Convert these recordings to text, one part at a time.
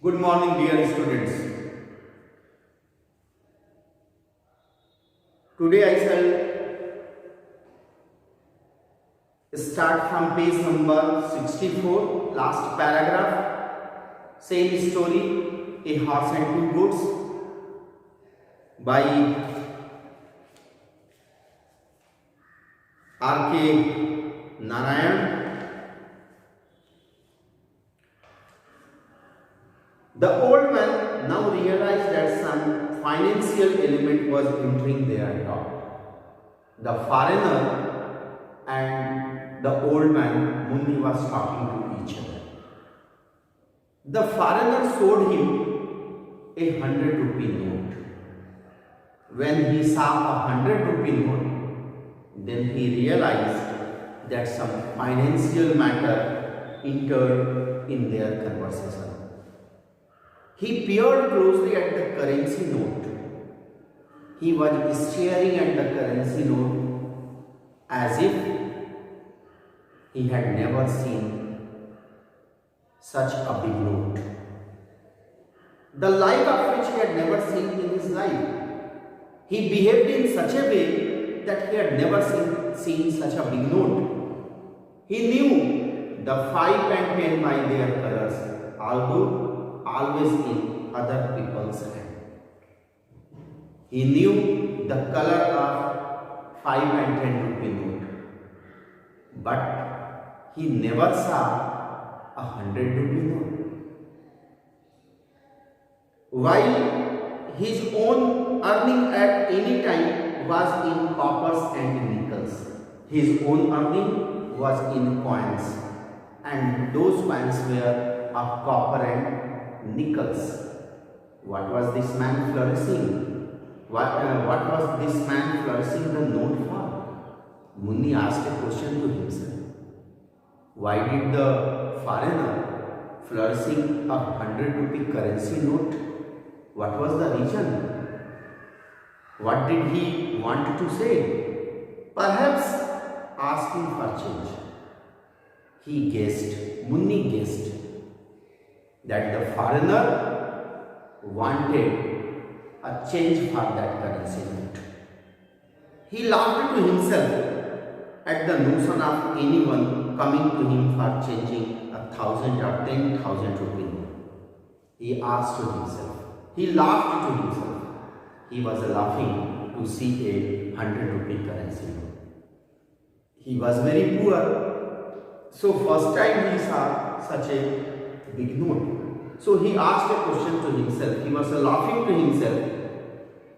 Good morning, dear students. Today I shall start from page number 64, last paragraph. Same story, A Horse and Two Goats by R.K. Narayan. The old man now realized that some financial element was entering their talk. The foreigner and the old man, Munni, was talking to each other. The foreigner showed him a 100-rupee note. When he saw a 100-rupee note, then he realized that some financial matter entered in their conversation. He peered closely at the currency note. He was staring at the currency note as if he had never seen such a big note. The like of which he had never seen in his life. He behaved in such a way that he had never seen such a big note. He knew the 5 and 10 by their colors, although always in other people's hand. He knew the color of 5 and 10 rupee note, but he never saw a 100 rupee note. While his own earning at any time was in coppers and nickels, his own earning was in coins, and those coins were of copper and nickels. What was this man flourishing? What was this man flourishing the note for? Munni asked a question to himself. Why did the foreigner flourishing a 100-rupee currency note? What was the reason? What did he want to say? Perhaps asking for change. He guessed, Munni guessed, that the foreigner wanted a change for that currency note. He laughed to himself at the notion of anyone coming to him for changing 1,000 or 10,000 rupee note. He asked to himself. He laughed to himself. He was laughing to see a 100-rupee currency note. He was very poor, so first time he saw such a big note. So he asked a question to himself. He was laughing to himself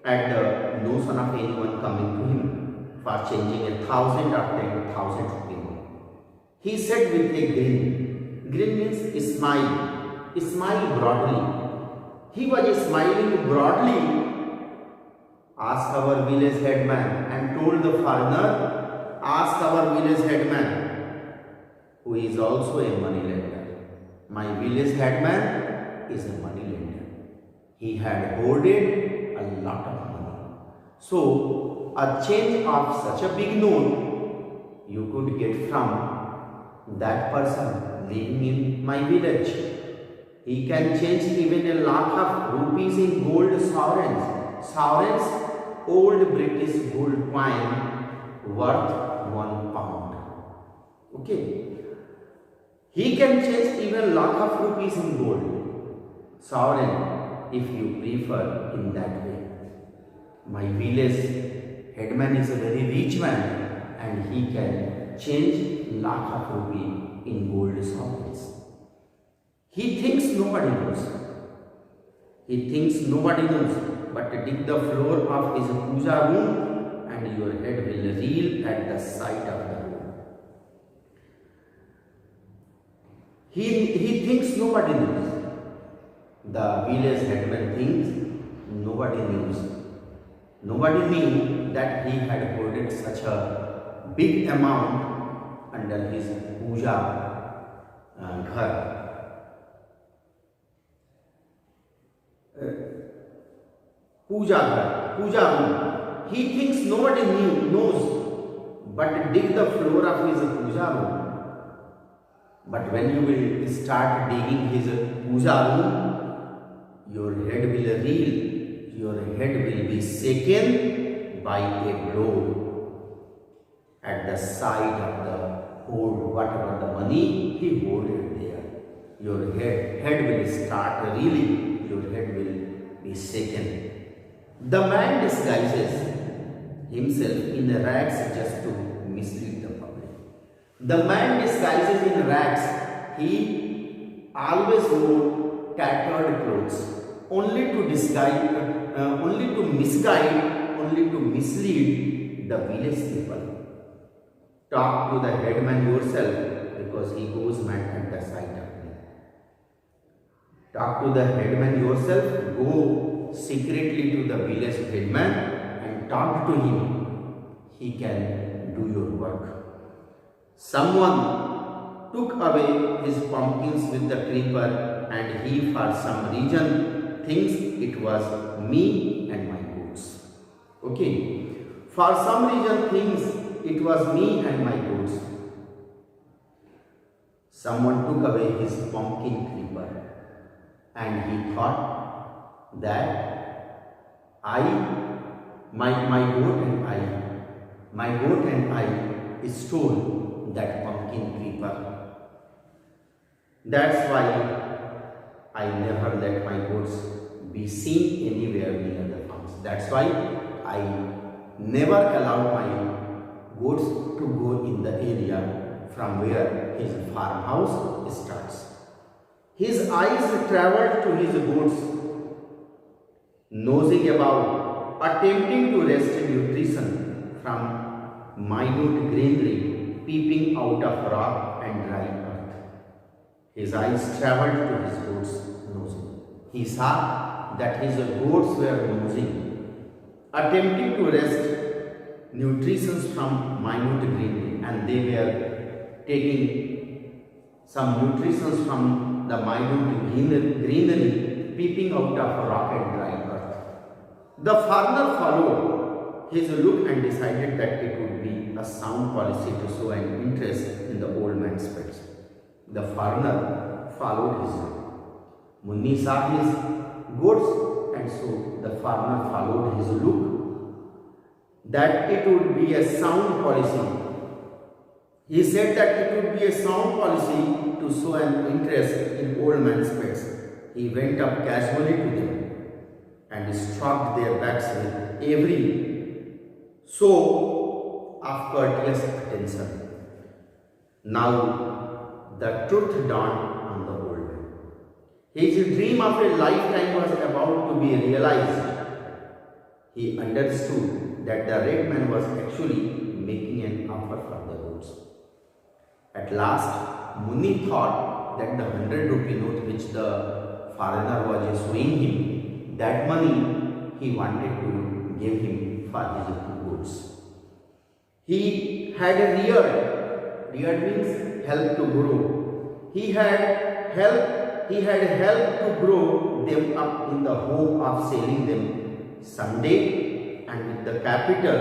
at the notion of anyone coming to him for changing 1,000 or 10,000 rupee note. He said with a grin. Grin means smile. Smile broadly. He was smiling broadly. Ask our village headman, and told the foreigner, ask our village headman, who is also a moneylender. My village headman is a moneylender. He had hoarded a lot of money. So, a change of such a big note you could get from that person living in my village. He can change even a lakh of rupees in gold sovereigns. Sovereigns, old British gold coin worth £1. Okay. He can change even lakh of rupees in gold. Sovereign, if you prefer in that way. My village headman is a very rich man and he can change lakh of rupee in gold sovereigns. He thinks nobody knows. He thinks nobody knows, but dig the floor of his puja room and your head will reel at the sight of the room. He thinks nobody knows. The village headman thinks nobody knows. Nobody knew that he had hoarded such a big amount under his puja ghar. Puja room. He thinks nobody knows, but dig the floor of his puja room. But when you will start digging his puja room, your head will reel, your head will be shaken by a blow at the side of the hold, whatever the money he holded there. Your head will start reeling, your head will be shaken. The man disguises himself in rags just to mislead the public. The man disguises in rags. He always wore tattered clothes, only to disguise, only to misguide, only to mislead the village people. Talk to the headman yourself, because he goes mad at the sight of me. Talk to the headman yourself. Go secretly to the village headman and talk to him. He can do your work. Someone took away his pumpkins with the creeper, and he, for some reason, thinks it was me and my goats. Okay. For some reason, thinks it was me and my goats. Someone took away his pumpkin creeper, and he thought that my goat and I stole that pumpkin creeper. That's why I never let my goats be seen anywhere near the farms. That's why I never allow my goats to go in the area from where his farmhouse starts. His eyes traveled to his goats, nosing about, attempting to wrest nutrition from minute greenery peeping out of rock and dry earth. His eyes traveled to his goats, nosing. He saw that his goats were nosing, attempting to wrest nutrition from minute greenery, and they were taking some nutrition from the minute greenery peeping out of rock and dry earth. The farmer followed his look and decided that it would be a sound policy to show an interest in the old man's pets. The farmer followed his look. Munni saw his goats, and so the farmer followed his look, that it would be a sound policy. He said that it would be a sound policy to show an interest in old man's pets. He went up casually to them and stroked their backs with every show of courteous attention. Now the truth dawned on the old man. His dream of a lifetime was about to be realized. He understood that the red man was actually making an offer for the goats. At last, Munni thought that the 100-rupee note which the foreigner was showing him, that money he wanted to give him for his goats. He had reared means help to grow. He had helped to grow them up in the hope of selling them someday, and with the capital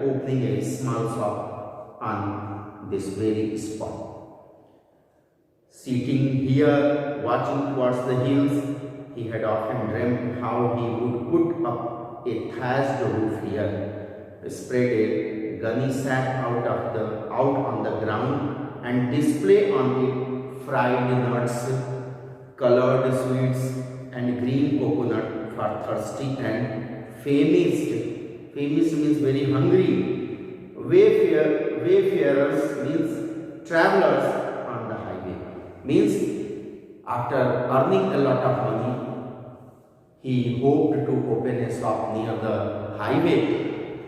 opening a small shop on this very spot. Sitting here, watching towards the hills, he had often dreamt how he would put up a thatched roof here, spread a gunny sack out on the ground, and display on it fried nuts, colored sweets, and green coconut for thirsty and famished. Famished means very hungry. Wayfarers means travelers on the highway. Means after earning a lot of money, he hoped to open a shop near the highway,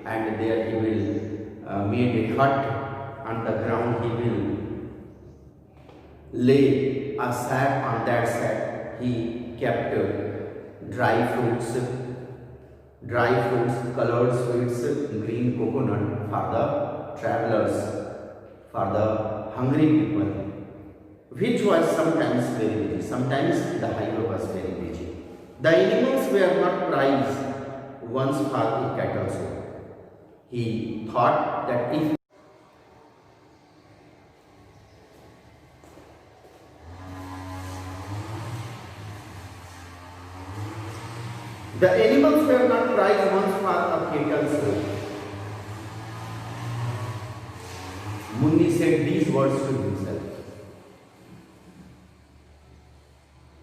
and there he will make a hut on the ground. He will lay a sack. On that sack he kept dry fruits, colored sweets, green coconut for the travelers, for the hungry people, which was sometimes very busy. Sometimes the highway was very busy. The animals were not prized once for a cattle show. He thought that if The animals were not prized once for a cattle's coat. Munni said these words to himself.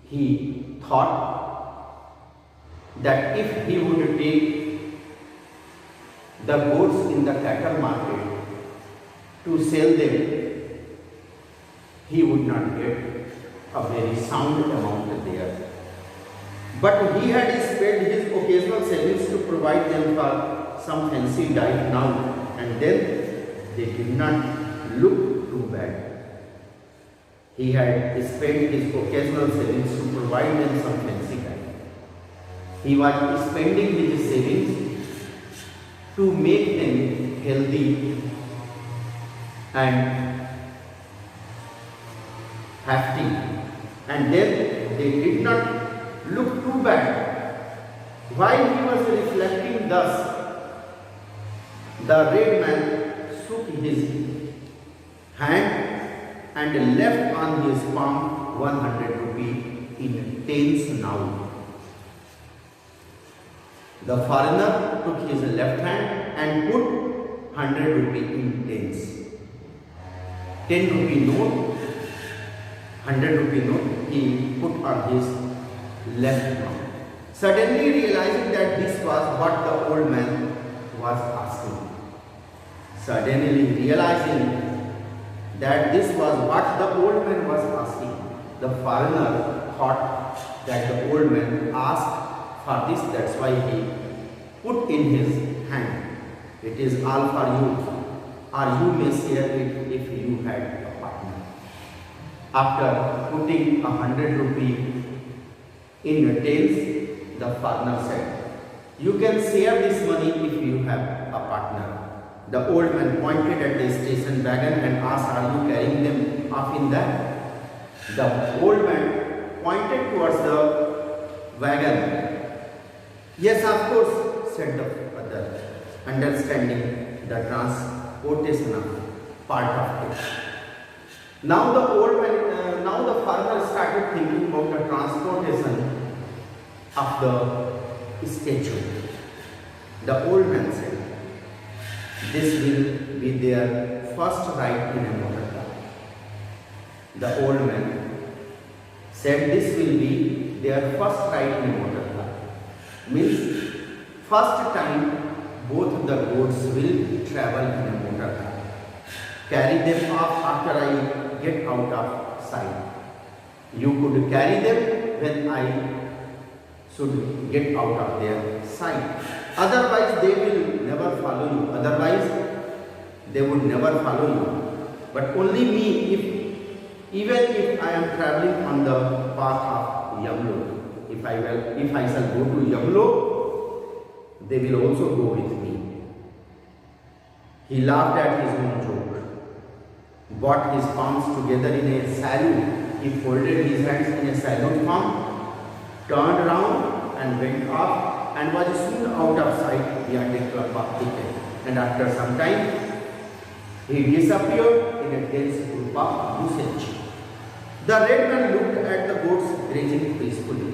He thought that if he would take the goats in the cattle market to sell them, he would not get a very sound amount there. But he had spent his occasional savings to provide them for some fancy diet now and then. They did not look too bad. He had spent his occasional savings to provide them some fancy diet. He was spending his savings to make them healthy and hefty, and then they did not look too bad. While he was reflecting thus, the red man shook his hand and left on his palm 100 rupee in tens now. The foreigner took his left hand and put 100 rupee in tens. 10 rupee note, 100 rupee note he put on his left palm. Suddenly realizing that this was what the old man was asking. Suddenly realizing that this was what the old man was asking, the foreigner thought that the old man asked for this, that's why he put in his hand. It is all for you, or you may share it if you had a partner. After putting 100 rupee in tails, the foreigner said, you can share this money if you have a partner. The old man pointed at the station wagon and asked, are you carrying them off in that? The old man pointed towards the wagon. Yes, of course, said the other, understanding the transportation of part of it. Now the old man, now the farmer started thinking about the transportation of the statue. The old man said, this will be their first ride in a motor car. The old man said this will be their first ride in a motor car. Means first time both the goats will travel in a motor car. Carry them off after I get out of sight. You could carry them when I should get out of their sight. Otherwise they will never follow you. Otherwise they would never follow you. But only me, even if I am traveling on the path of Yamlo, if I shall go to Yamlo, they will also go with me. He laughed at his own joke, brought his palms together in a salute. He folded his hands in a salute form, turned around and went off, and was soon out of sight beyond a clump of thicket. And after some time, he disappeared in a dense group of usage. The red man looked at the goats grazing peacefully.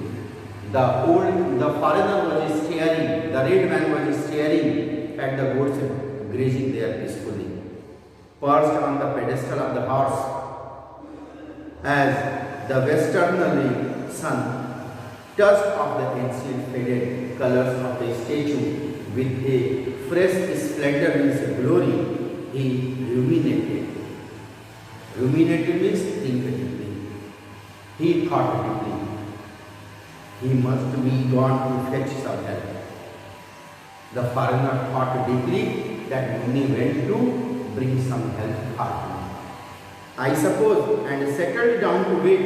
The foreigner was staring, the red man was staring at the goats grazing there peacefully. Perched on the pedestal of the horse, as the westerly sun touched of the ancient faded colors of the statue with a fresh splendor in its glory, he ruminated. Ruminated means think deeply. He thought deeply. He must be gone to fetch some help. The foreigner thought deeply that Muni went to bring some help for him, I suppose, and settled down to wait.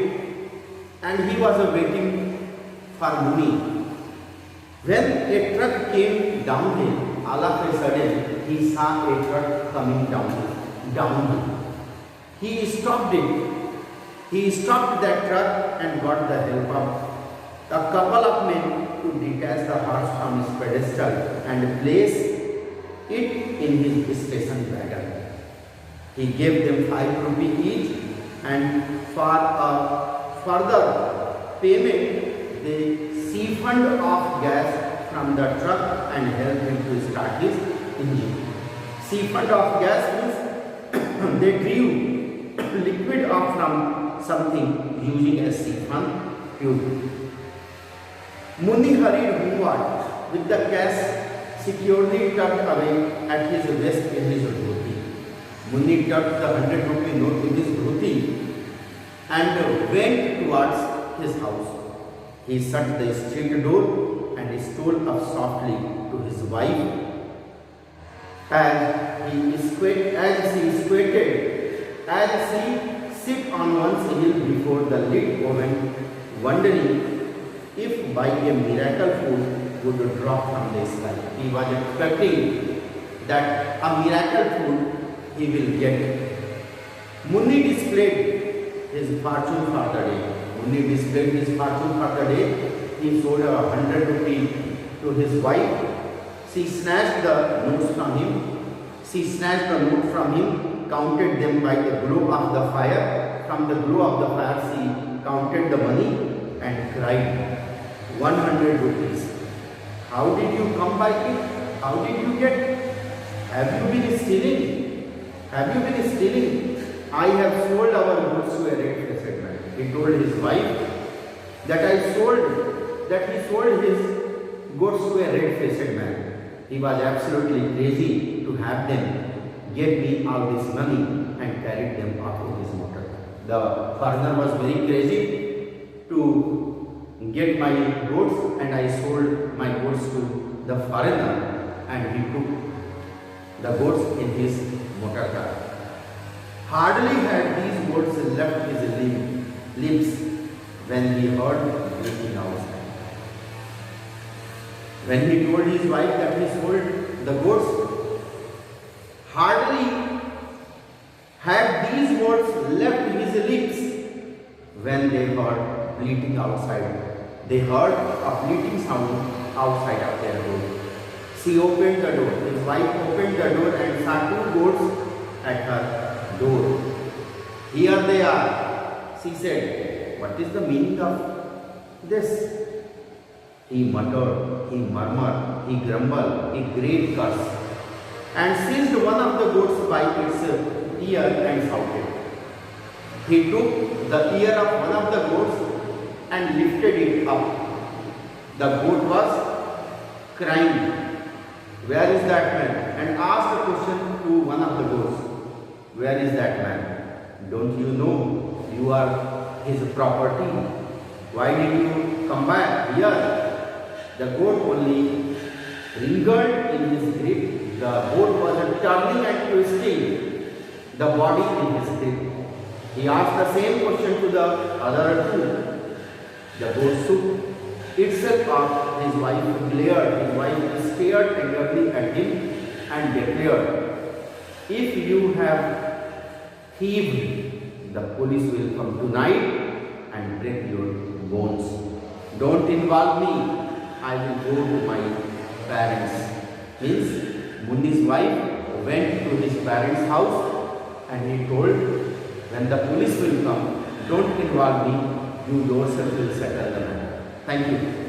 And he was waiting for Muni. When a truck came downhill, all of a sudden he saw a truck coming downhill. He stopped it. He stopped that truck and got the help of a couple of men to detach the horse from his pedestal and place it in his station wagon. He gave them 5 rupees each, and for a further payment they siphoned off gas from the truck and helped him to start his engine. Siphoned off gas means they drew liquid off from something using a siphon tube. Munni hurried homeward with the cash securely tucked away at his waist in his dhoti. Munni tucked the 100 rupee note in his dhoti and went towards his house. He shut the street door and stole up softly to his wife. As she sipped on one sill before the lit oven, wondering if by a miracle food would drop from the sky. He was expecting that a miracle food he will get. Munni displayed his fortune for the day. Munni displayed his fortune for the day. He sold 100 rupees to his wife. She snatched the notes from him. She snatched the note from him, counted them by the glow of the fire. From the glow of the fire, she counted the money and cried, 100 rupees. How did you come by it? How did you get it? Have you been stealing? Have you been stealing? I have sold our goods to a red-faced man. He told his wife that he sold his goods to a red-faced man. He was absolutely crazy to have them give me all this money and carried them off in his motor. The foreigner was very crazy to get my goods, and I sold my goods to the foreigner and he took the goods in his motor car. Hardly had these words left his lips when he heard breathing outside. When he told his wife that he sold the goods, hardly had these words left his lips when they heard bleating outside. They heard a bleating sound outside of their door. She opened the door. His wife opened the door and saw two goats at her door. Here they are, she said. What is the meaning of this? He muttered, he murmured, he grumbled, he great curse, and seized one of the goats by its ear and shouted. He took the ear of one of the goats and lifted it up. The goat was crying, where is that man? And asked a question to one of the goats, where is that man? Don't you know you are his property? Why did you come back here? The goat only wrinkled in his grip. The goat was turning and twisting the body in his grip. He asked the same question to the other two. The goat shook itself up. His wife glared. His wife stared angrily at him and declared, if you have thieved, the police will come tonight and break your bones. Don't involve me. I will go to my parents. Means Munni's wife went to his parents' house and he told, when the police will come, don't involve me, you yourself will settle the matter. Thank you.